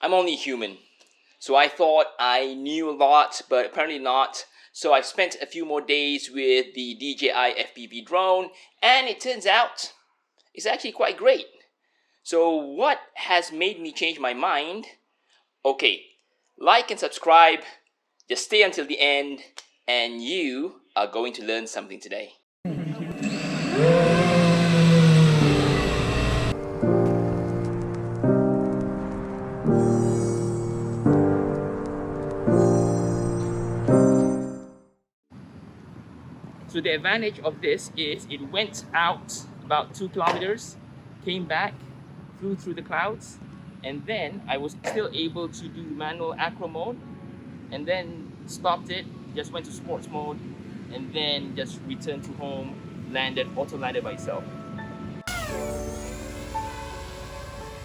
I'm only human. So I thought I knew a lot, but apparently not. So I've spent a few more days with the DJI FPV drone, and it turns out it's actually quite great. So what has made me change my mind? Okay, like and subscribe, just stay until the end, and you are going to learn something today. So the advantage of this is it went out about 2 kilometers, came back, flew through the clouds, and then I was still able to do manual acro mode, and then stopped it, just went to sports mode, and then just returned to home, auto landed by itself.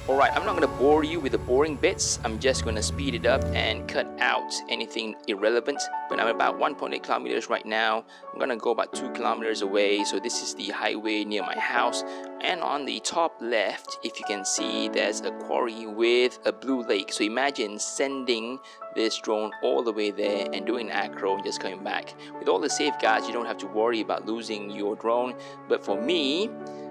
Alright, I'm not going to bore you with the boring bits. I'm just going to speed it up and cut out anything irrelevant. But I'm about 1.8 kilometers right now. I'm going to go about 2 kilometers away. So this is the highway near my house. And on the top left, if you can see, there's a quarry with a blue lake. So imagine sending this drone all the way there and doing acro and just coming back. With all the safeguards, you don't have to worry about losing your drone. But for me,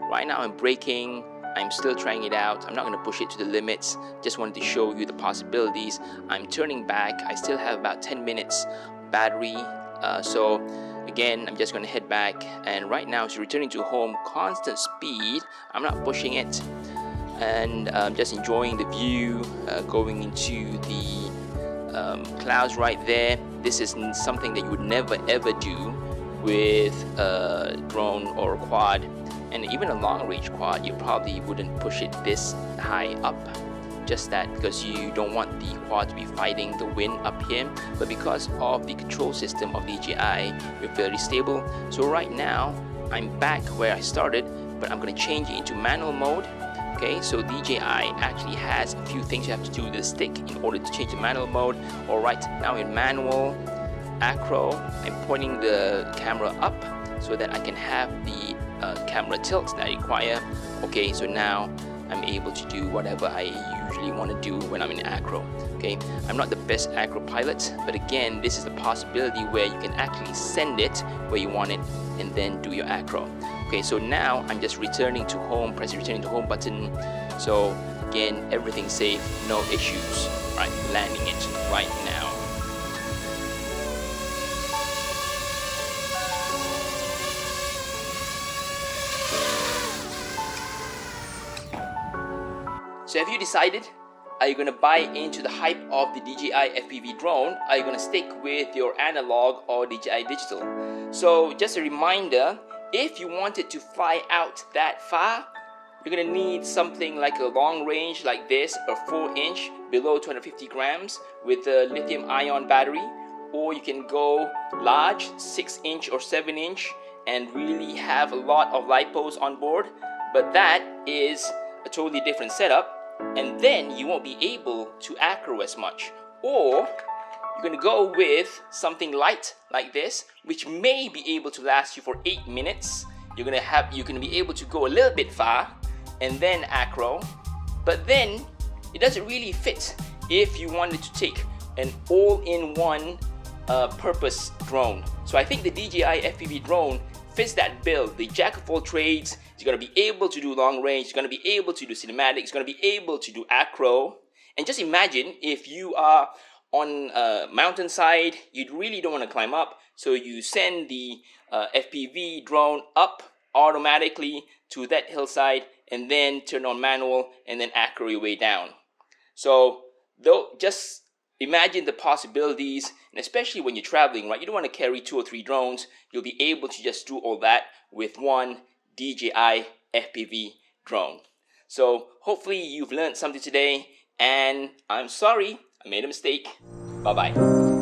right now I'm braking. I'm still trying it out. I'm not going to push it to the limits. Just wanted to show you the possibilities. I'm turning back. I still have about 10 minutes battery. So again, I'm just going to head back. And right now it's returning to home, constant speed. I'm not pushing it. And I'm just enjoying the view, going into the clouds right there. This is something that you would never ever do with a drone or a quad. And even a long-range quad, you probably wouldn't push it this high up. Just that because you don't want the quad to be fighting the wind up here. But because of the control system of DJI, you're fairly stable. So right now, I'm back where I started, but I'm going to change it into manual mode. Okay, so DJI actually has a few things you have to do with the stick in order to change the manual mode. Alright, now in manual, acro, I'm pointing the camera up so that I can have the camera tilt that I require. Okay, so now I'm able to do whatever I usually want to do when I'm in acro. Okay, I'm not the best acro pilot, but again, this is a possibility where you can actually send it where you want it and then do your acro. Okay, so now I'm just returning to home, press the returning to home button. So again, everything's safe, no issues. Right, landing it right now. So have you decided? Are you going to buy into the hype of the DJI FPV drone? Are you going to stick with your analog or DJI digital? So just a reminder, if you wanted to fly out that far, you're going to need something like a long range like this, a 4-inch below 250 grams with a lithium ion battery, or you can go large 6-inch or 7-inch and really have a lot of lipos on board. But that is a totally different setup, and then you won't be able to acro as much. Or you're going to go with something light like this, which may be able to last you for 8 minutes. You're going to be able to go a little bit far and then acro, but then it doesn't really fit if you wanted to take an all-in-one purpose drone. So I think the DJI FPV drone fits that bill. The jack of all trades. It's going to be able to do long range, it's going to be able to do cinematic, it's going to be able to do acro. And just imagine if you are on a mountainside, you really don't want to climb up, so you send the FPV drone up automatically to that hillside and then turn on manual and then acro your way down. So just imagine the possibilities, and especially when you're traveling, right? You don't want to carry 2 or 3 drones. You'll be able to just do all that with one DJI FPV drone. So hopefully you've learned something today, and I'm sorry I made a mistake. Bye bye.